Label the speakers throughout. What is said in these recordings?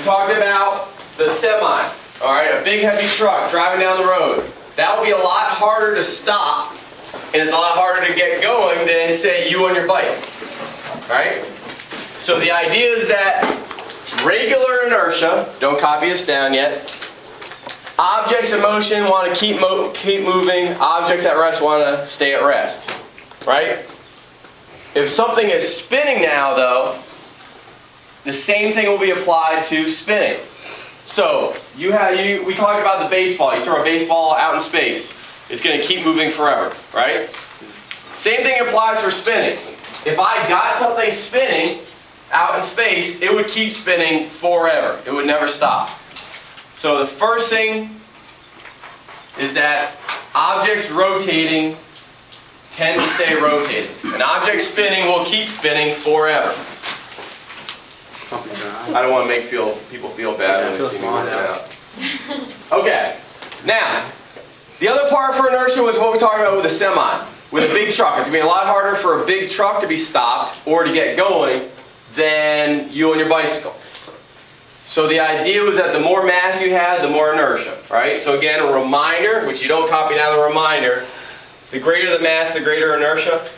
Speaker 1: talked about the semi. All right, a big heavy truck driving down the road. That will be a lot harder to stop, and it's a lot harder to get going than, say, you on your bike. All right? So the idea is that regular inertia, don't copy this down yet, objects in motion want to keep moving, objects at rest want to stay at rest. Right? If something is spinning now, though, the same thing will be applied to spinning. So, we talked about the baseball. You throw a baseball out in space. It's going to keep moving forever, right? Same thing applies for spinning. If I got something spinning out in space, it would keep spinning forever. It would never stop. So the first thing is that objects rotating tend to stay rotating. An object spinning will keep spinning forever. I don't want to make people feel bad when they see me working out. Okay, now, the other part for inertia was what we talked about with a semi. With a big truck, it's going to be a lot harder for a big truck to be stopped or to get going than you on your bicycle. So the idea was that the more mass you had, the more inertia, right? So again, a reminder, which you don't copy down the reminder, the greater the mass, the greater inertia.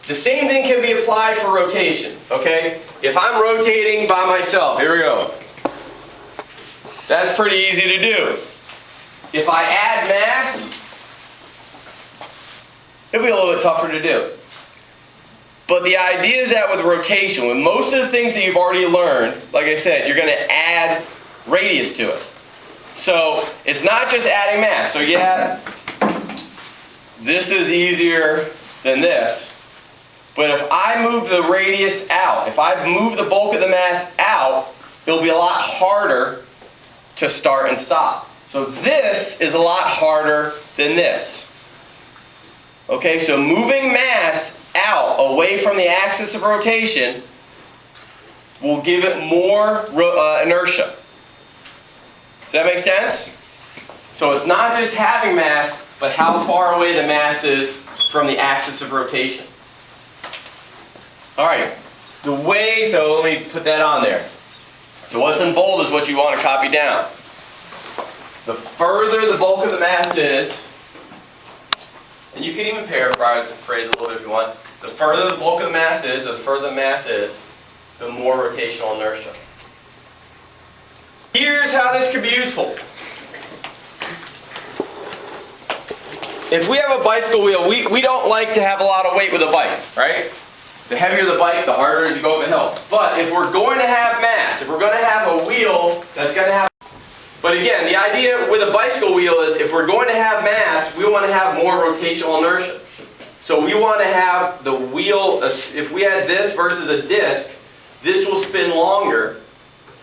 Speaker 1: The same thing can be applied for rotation, okay? If I'm rotating by myself, here we go. That's pretty easy to do. If I add mass, it'll be a little bit tougher to do. But the idea is that with rotation, with most of the things that you've already learned, like I said, you're going to add radius to it. So it's not just adding mass. So yeah, this is easier than this. But if I move the radius out, if I move the bulk of the mass out, it'll be a lot harder to start and stop. So this is a lot harder than this. Okay, so moving mass out away from the axis of rotation will give it more inertia. Does that make sense? So it's not just having mass, but how far away the mass is from the axis of rotation. Alright, so let me put that on there. So what's in bold is what you want to copy down. The further the bulk of the mass is, and you can even paraphrase a little bit if you want, the further the bulk of the mass is, or the further the mass is, the more rotational inertia. Here's how this could be useful. If we have a bicycle wheel, we don't like to have a lot of weight with a bike, right? The heavier the bike, the harder it is to go up a hill. But if we're going to have mass, if we're going to have a wheel that's going to have... But again, the idea with a bicycle wheel is if we're going to have mass, we want to have more rotational inertia. So we want to have the wheel, if we had this versus a disc, this will spin longer,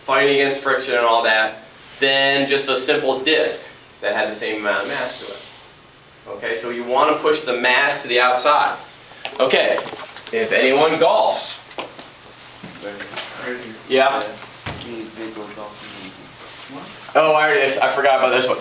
Speaker 1: fighting against friction and all that, than just a simple disc that had the same amount of mass to it. Okay, so you want to push the mass to the outside. Okay, if anyone golfs. Yeah? Oh, I forgot about this one.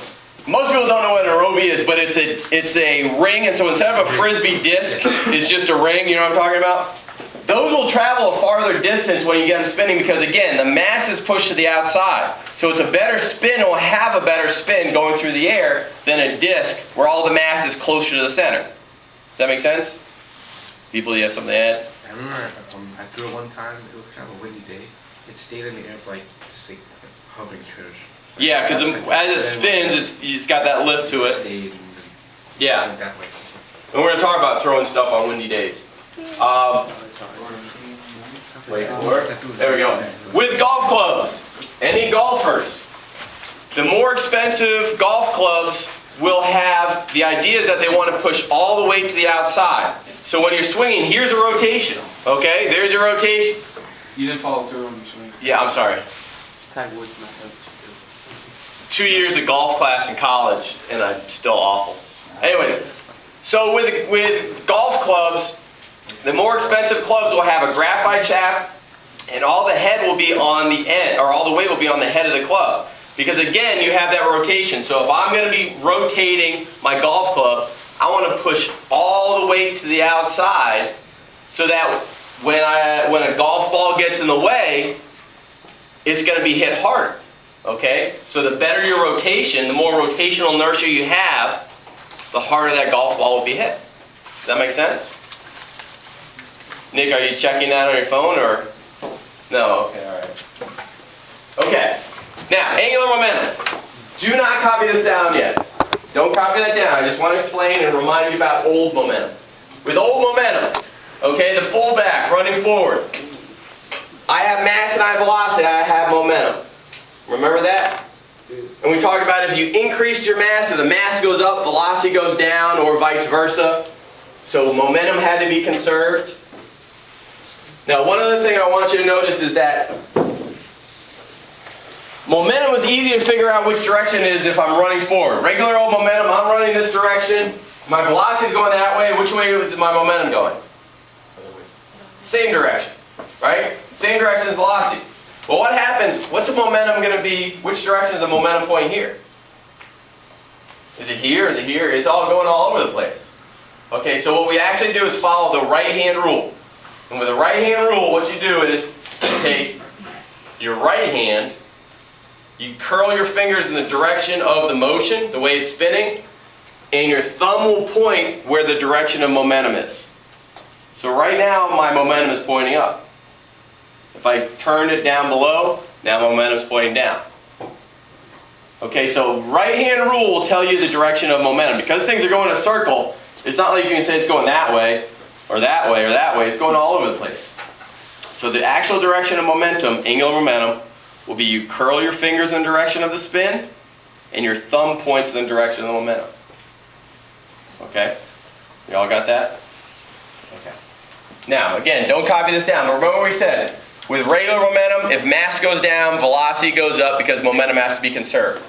Speaker 1: Most people don't know what an aerobie is, but it's a ring, and so instead of a frisbee disc, it's just a ring, you know what I'm talking about? Those will travel a farther distance when you get them spinning because, again, the mass is pushed to the outside. So it's a better spin, it will have a better spin going through the air than a disc where all the mass is closer to the center. Does that make sense? People, you have something to add?
Speaker 2: I remember I threw it one time, it was kind of a windy day. It stayed in the air for like, just like hovering church.
Speaker 1: Yeah, because as it spins, it's got that lift to it. Yeah. And we're going to talk about throwing stuff on windy days. Wait for it. There we go. With golf clubs, any golfers, the more expensive golf clubs will have, the idea is that they want to push all the way to the outside. So when you're swinging, here's a rotation. Okay, there's your rotation.
Speaker 3: You didn't follow through on your swing.
Speaker 1: Yeah, I'm sorry. 2 years of golf class in college, and I'm still awful. Anyways, so with golf clubs, the more expensive clubs will have a graphite shaft, and all the head will be on the end, or all the weight will be on the head of the club. Because again, you have that rotation. So if I'm going to be rotating my golf club, I want to push all the weight to the outside so that when a golf ball gets in the way, it's going to be hit harder. Okay? So the better your rotation, the more rotational inertia you have, the harder that golf ball will be hit. Does that make sense? Nick, are you checking that on your phone or? No? Okay, all right. Okay. Now, angular momentum. Do not copy this down yet. Don't copy that down. I just want to explain and remind you about old momentum. With old momentum, okay, the fullback running forward. I have mass and I have velocity. I have momentum. Remember that? And we talked about if you increase your mass, if the mass goes up, velocity goes down, or vice versa. So momentum had to be conserved. Now, one other thing I want you to notice is that momentum is easy to figure out which direction it is if I'm running forward. Regular old momentum, I'm running this direction. My velocity is going that way. Which way is my momentum going? Same direction, right? Same direction as velocity. Well, what happens? What's the momentum going to be? Which direction is the momentum pointing here? Is it here? Is it here? It's all going all over the place. Okay, so what we actually do is follow the right-hand rule. And with the right-hand rule, what you do is you take your right hand, you curl your fingers in the direction of the motion, the way it's spinning, and your thumb will point where the direction of momentum is. So right now, my momentum is pointing up. If I turn it down below, now momentum is pointing down. Okay, so right-hand rule will tell you the direction of momentum. Because things are going in a circle, it's not like you can say it's going that way, or that way, or that way. It's going all over the place. So the actual direction of momentum, angular momentum, will be you curl your fingers in the direction of the spin, and your thumb points in the direction of the momentum. Okay? You all got that? Okay. Now, again, don't copy this down. But remember what we said. With regular momentum, if mass goes down, velocity goes up because momentum has to be conserved.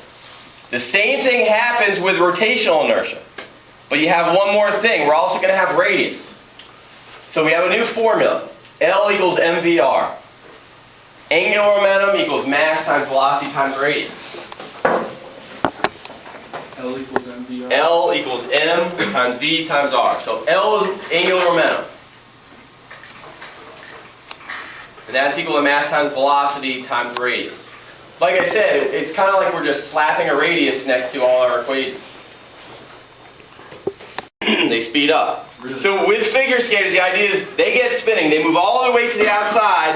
Speaker 1: The same thing happens with rotational inertia. But you have one more thing. We're also going to have radius. So we have a new formula. L equals mvr. Angular momentum equals mass times velocity times radius.
Speaker 3: L equals MVR.
Speaker 1: L equals m times v times r. So L is angular momentum. And that's equal to mass times velocity times radius. Like I said, it's kind of like we're just slapping a radius next to all our equations. They speed up. So with figure skaters, the idea is they get spinning, they move all their weight to the outside,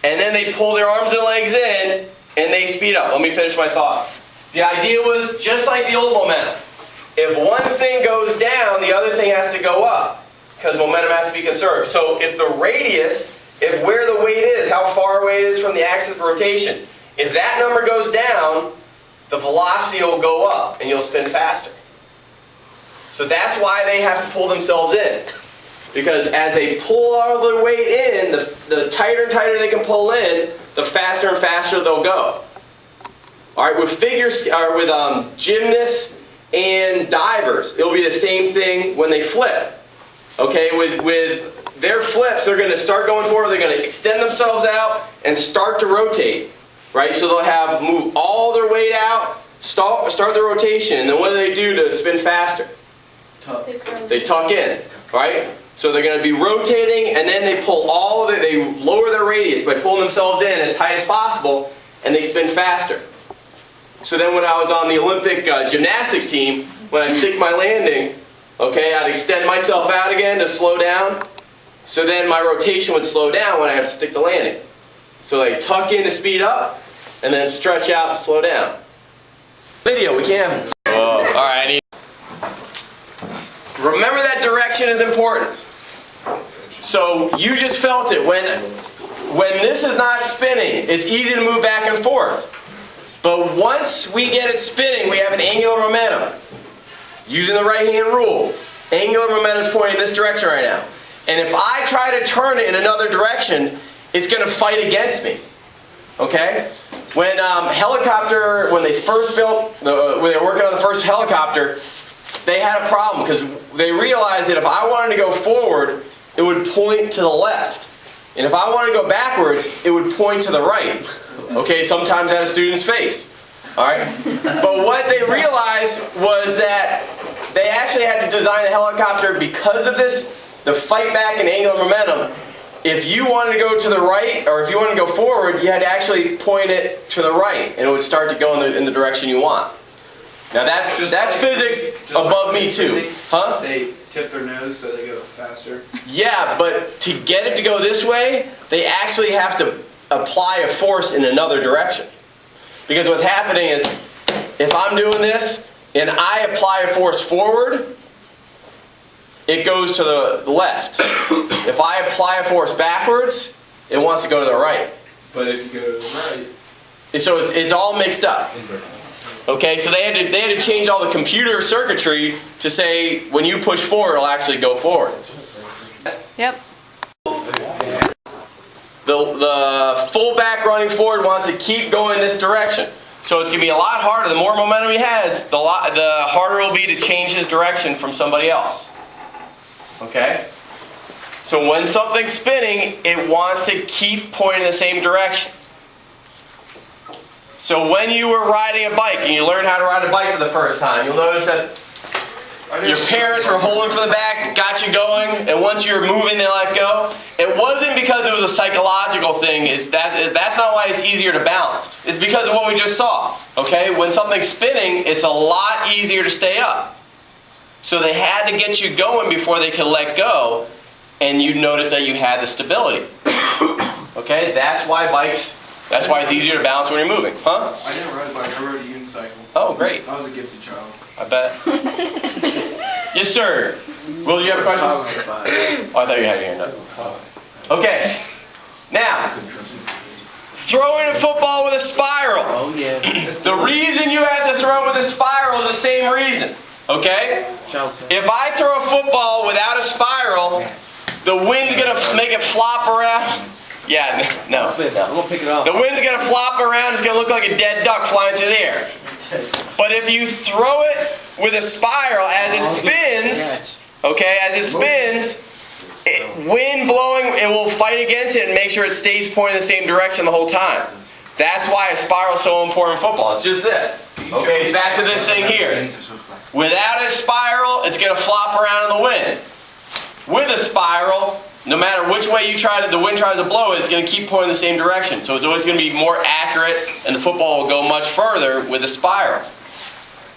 Speaker 1: and then they pull their arms and legs in, and they speed up. Let me finish my thought. The idea was just like the old momentum. If one thing goes down, the other thing has to go up, because momentum has to be conserved. So if the radius, if where the weight is, how far away it is from the axis of rotation, if that number goes down, the velocity will go up, and you'll spin faster. So that's why they have to pull themselves in. Because as they pull all their weight in, the tighter and tighter they can pull in, the faster and faster they'll go. All right, with gymnasts and divers, it'll be the same thing when they flip. Okay, with their flips, they're going to start going forward, they're going to extend themselves out and start to rotate. Right, so they'll move all their weight out, start the rotation, and then what do to spin faster? They tuck in, right? So they're going to be rotating, and then they pull they lower their radius by pulling themselves in as tight as possible, and they spin faster. So then when I was on the Olympic gymnastics team, when I'd stick my landing, okay, I'd extend myself out again to slow down. So then my rotation would slow down when I had to stick the landing. So they tuck in to speed up, and then stretch out to slow down. Video, we can't have it. Whoa, all right. Remember that direction is important. So you just felt it. When this is not spinning, it's easy to move back and forth. But once we get it spinning, we have an angular momentum. Using the right-hand rule, angular momentum is pointing this direction right now. And if I try to turn it in another direction, it's going to fight against me. Okay? When when they first built, when they were working on the first helicopter, they had a problem because they realized that if I wanted to go forward, it would point to the left. And if I wanted to go backwards, it would point to the right. Okay, sometimes at a student's face. All right? But what they realized was that they actually had to design the helicopter because of this, the fight back and angular momentum. if you wanted to go to the right, or if you wanted to go forward, you had to actually point it to the right, and it would start to go in the direction you want. Now that's physics above me too. Huh?
Speaker 3: They tip their nose so they go faster.
Speaker 1: Yeah, but to get it to go this way, they actually have to apply a force in another direction. Because what's happening is, if I'm doing this, and I apply a force forward, it goes to the left. If I apply a force backwards, it wants to go to the right.
Speaker 3: But if you go to the right...
Speaker 1: So it's all mixed up. Okay, so they had to change all the computer circuitry to say when you push forward, it'll actually go forward.
Speaker 4: Yep.
Speaker 1: The fullback running forward wants to keep going this direction. So it's going to be a lot harder. The more momentum he has, the harder it will be to change his direction from somebody else. Okay? So when something's spinning, it wants to keep pointing in the same direction. So when you were riding a bike and you learned how to ride a bike for the first time, you'll notice that your parents were holding from the back, got you going, and once you were moving, they let go. It wasn't because it was a psychological thing. That's not why it's easier to balance. It's because of what we just saw. Okay? When something's spinning, it's a lot easier to stay up. So they had to get you going before they could let go, and you notice that you had the stability. Okay? That's why it's easier to balance when you're moving. Huh?
Speaker 3: I didn't ride a bike, I rode a unicycle.
Speaker 1: Oh, great.
Speaker 3: I was a gifted child.
Speaker 1: I bet. Yes, sir. Will, you have a question? Oh, I thought you had your hand up. Okay. Now, throwing a football with a spiral.
Speaker 2: Oh yeah.
Speaker 1: The reason you have to throw it with a spiral is the same reason. Okay? If I throw a football without a spiral, the wind's going to make it flop around. Yeah, no.
Speaker 2: I'm gonna pick it up.
Speaker 1: The wind's going to flop around. It's going to look like a dead duck flying through the air. But if you throw it with a spiral, as it spins, okay, as it spins, wind blowing, it will fight against it and make sure it stays pointing the same direction the whole time. That's why a spiral is so important in football. It's just this. Okay, back to this thing here. Without a spiral, it's going to flop around in the wind. With a spiral, no matter which way the wind tries to blow it, it's going to keep pointing the same direction. So it's always going to be more accurate, and the football will go much further with a spiral.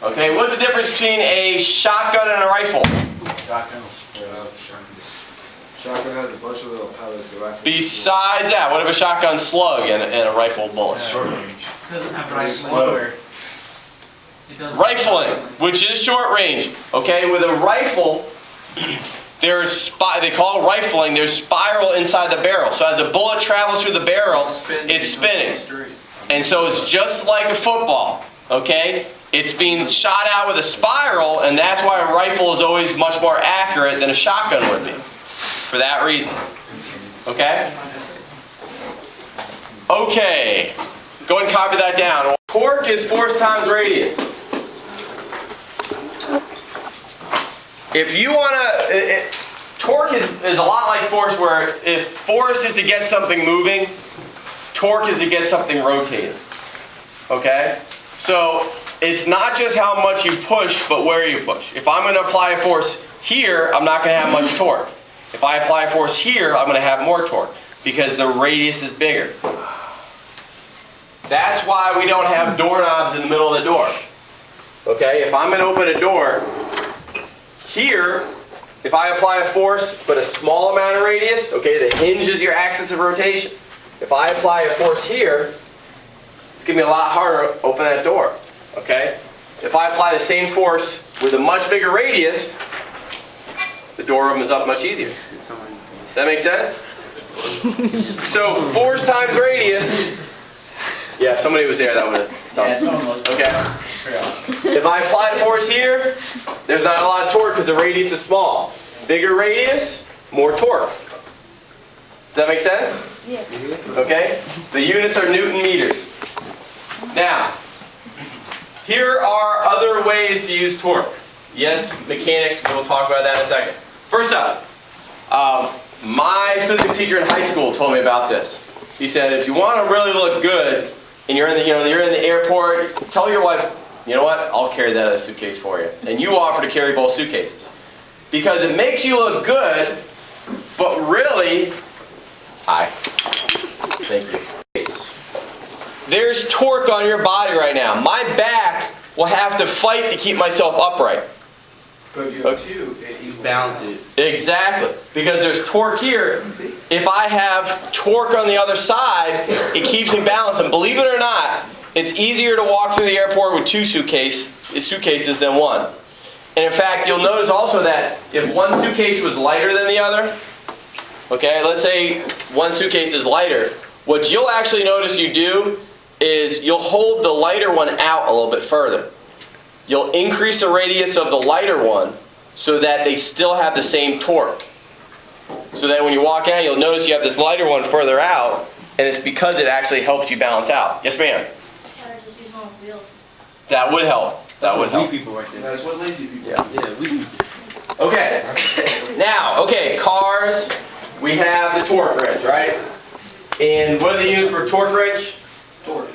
Speaker 1: Okay, what's the difference between a shotgun and a rifle?
Speaker 3: Shotgun will spread out. Shotgun has a bunch of little pellets.
Speaker 1: Besides that, what if a shotgun slug and a rifle bullet?
Speaker 3: Short range.
Speaker 5: Doesn't have rifling.
Speaker 1: Rifling, which is short range. Okay, with a rifle, they call it rifling, there's spiral inside the barrel. So as a bullet travels through the barrel, it's spinning. And so it's just like a football. Okay? It's being shot out with a spiral, and that's why a rifle is always much more accurate than a shotgun would be. For that reason. Okay? Okay. Go and copy that down. Torque is force times radius. If you want to... Torque is a lot like force, where if force is to get something moving, torque is to get something rotating. Okay? So it's not just how much you push, but where you push. If I'm going to apply a force here, I'm not going to have much torque. If I apply a force here, I'm going to have more torque, because the radius is bigger. That's why we don't have doorknobs in the middle of the door. Okay? If I'm going to open a door, here, if I apply a force but a small amount of radius, okay, the hinge is your axis of rotation. If I apply a force here, it's going to be a lot harder to open that door. Okay? If I apply the same force with a much bigger radius, the door opens up much easier. Does that make sense? So force times radius. Yeah, if somebody was there, that would have stopped.
Speaker 5: Yeah, someone was.
Speaker 1: Okay. If I apply the force here, there's not a lot of torque because the radius is small. Bigger radius, more torque. Does that make sense?
Speaker 4: Yeah.
Speaker 1: Okay? The units are Newton meters. Now, here are other ways to use torque. Yes, mechanics, we'll talk about that in a second. First up, my physics teacher in high school told me about this. He said, if you want to really look good, and you're in the airport, tell your wife, you know what, I'll carry that other suitcase for you. And you offer to carry both suitcases. Because it makes you look good, but really, Aye. Thank you. There's torque on your body right now. My back will have to fight to keep myself upright.
Speaker 3: But if you have two,
Speaker 2: You balance it.
Speaker 1: Exactly. Because there's torque here. If I have torque on the other side, it keeps me balanced. And believe it or not, it's easier to walk through the airport with two suitcases than one. And in fact, you'll notice also that if one suitcase was lighter than the other, okay, let's say one suitcase is lighter, what you'll actually notice you do is you'll hold the lighter one out a little bit further. You'll increase the radius of the lighter one so that they still have the same torque. So that when you walk out, you'll notice you have this lighter one further out, and it's because it actually helps you balance out. Yes, ma'am?
Speaker 4: Just use one with wheels.
Speaker 1: That would help. That would help.
Speaker 2: We people right there.
Speaker 3: that's what lazy people.
Speaker 1: Yeah.
Speaker 2: Yeah, we.
Speaker 1: Okay. Now, okay, cars, we have the torque wrench, right? And what do they use for a torque wrench?
Speaker 3: Torque.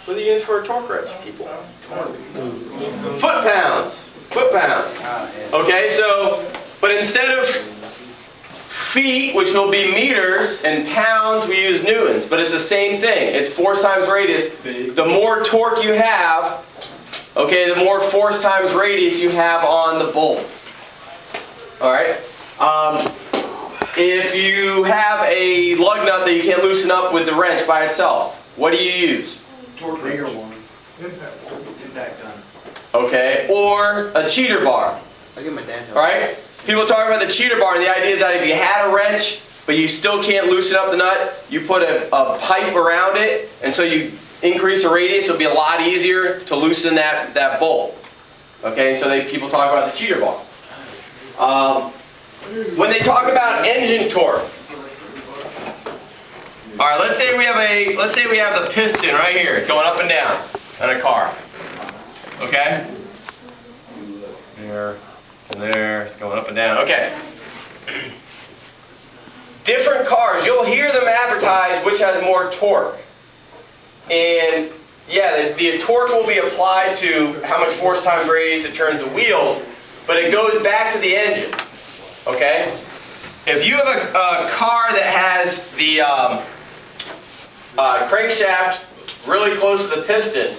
Speaker 1: What do they use for a torque wrench, people? Foot pounds. Foot pounds. Okay, so, but instead of feet, which will be meters, and pounds, we use newtons. But it's the same thing. It's force times radius. The more torque you have, okay, the more force times radius you have on the bolt. Alright? If you have a lug nut that you can't loosen up with the wrench by itself, what do you use?
Speaker 3: Torque bigger one. Impact gun.
Speaker 1: Okay, or a cheater bar.
Speaker 2: I get my dad help.
Speaker 1: Alright? People talk about the cheater bar, and the idea is that if you had a wrench, but you still can't loosen up the nut, you put a pipe around it, and so you increase the radius, it'll be a lot easier to loosen that bolt. Okay, so people talk about the cheater bar. When they talk about engine torque, all right, let's say we have the piston right here going up and down in a car. Okay? There and there, it's going up and down. Okay. Different cars, you'll hear them advertised which has more torque. And yeah, the torque will be applied to how much force times radius it turns the wheels, but it goes back to the engine. Okay? If you have a car that has the crankshaft really close to the piston,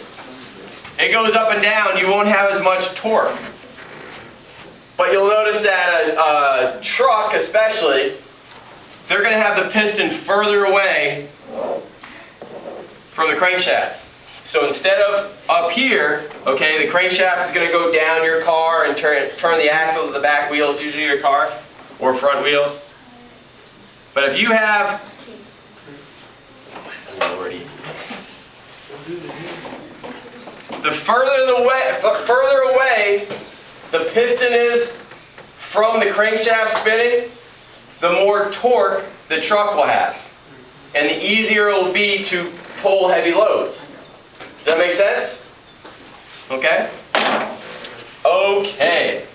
Speaker 1: it goes up and down, you won't have as much torque. But you'll notice that a truck especially, they're going to have the piston further away from the crankshaft. So instead of up here, okay, the crankshaft is going to go down your car and turn the axles of the back wheels, usually your car, or front wheels. But if you have, the further away the piston is from the crankshaft spinning, the more torque the truck will have. And the easier it will be to pull heavy loads. Does that make sense? Okay? Okay.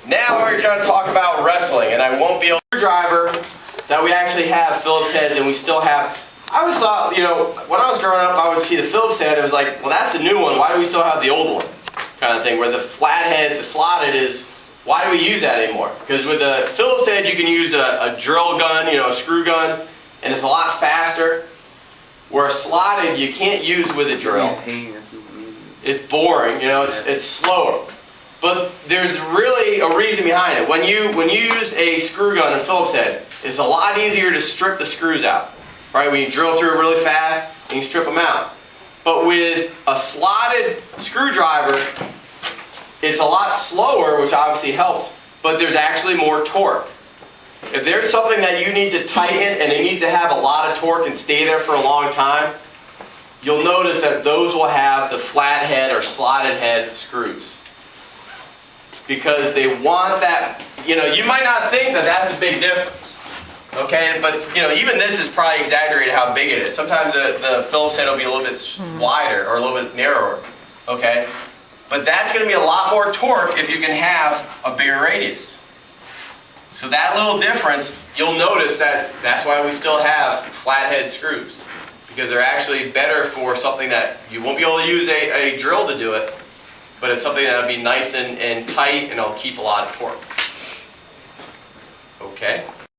Speaker 1: Now we're going to talk about wrestling, and I won't be able to driver that we actually have Phillips heads, and we still have. I always thought, when I was growing up, I would see the Phillips head. It was like, well, that's a new one. Why do we still have the old one? Kind of thing. Where the flathead, the slotted is. Why do we use that anymore? Because with the Phillips head, you can use a drill gun, a screw gun, and it's a lot faster. Where a slotted, you can't use with a drill. It's boring, it's slower. But there's really a reason behind it. When you use a screw gun and Phillips head, it's a lot easier to strip the screws out. Right? When you drill through it really fast, you can strip them out. But with a slotted screwdriver, it's a lot slower, which obviously helps, but there's actually more torque. If there's something that you need to tighten and it needs to have a lot of torque and stay there for a long time, you'll notice that those will have the flathead or slotted head screws. Because they want that, you might not think that that's a big difference. Okay, but even this is probably exaggerated how big it is. Sometimes the Phillips head will be a little bit wider or a little bit narrower. Okay, but that's going to be a lot more torque if you can have a bigger radius. So that little difference, you'll notice that's why we still have flathead screws, because they're actually better for something that you won't be able to use a drill to do it, but it's something that'll be nice and tight, and it'll keep a lot of torque. Okay.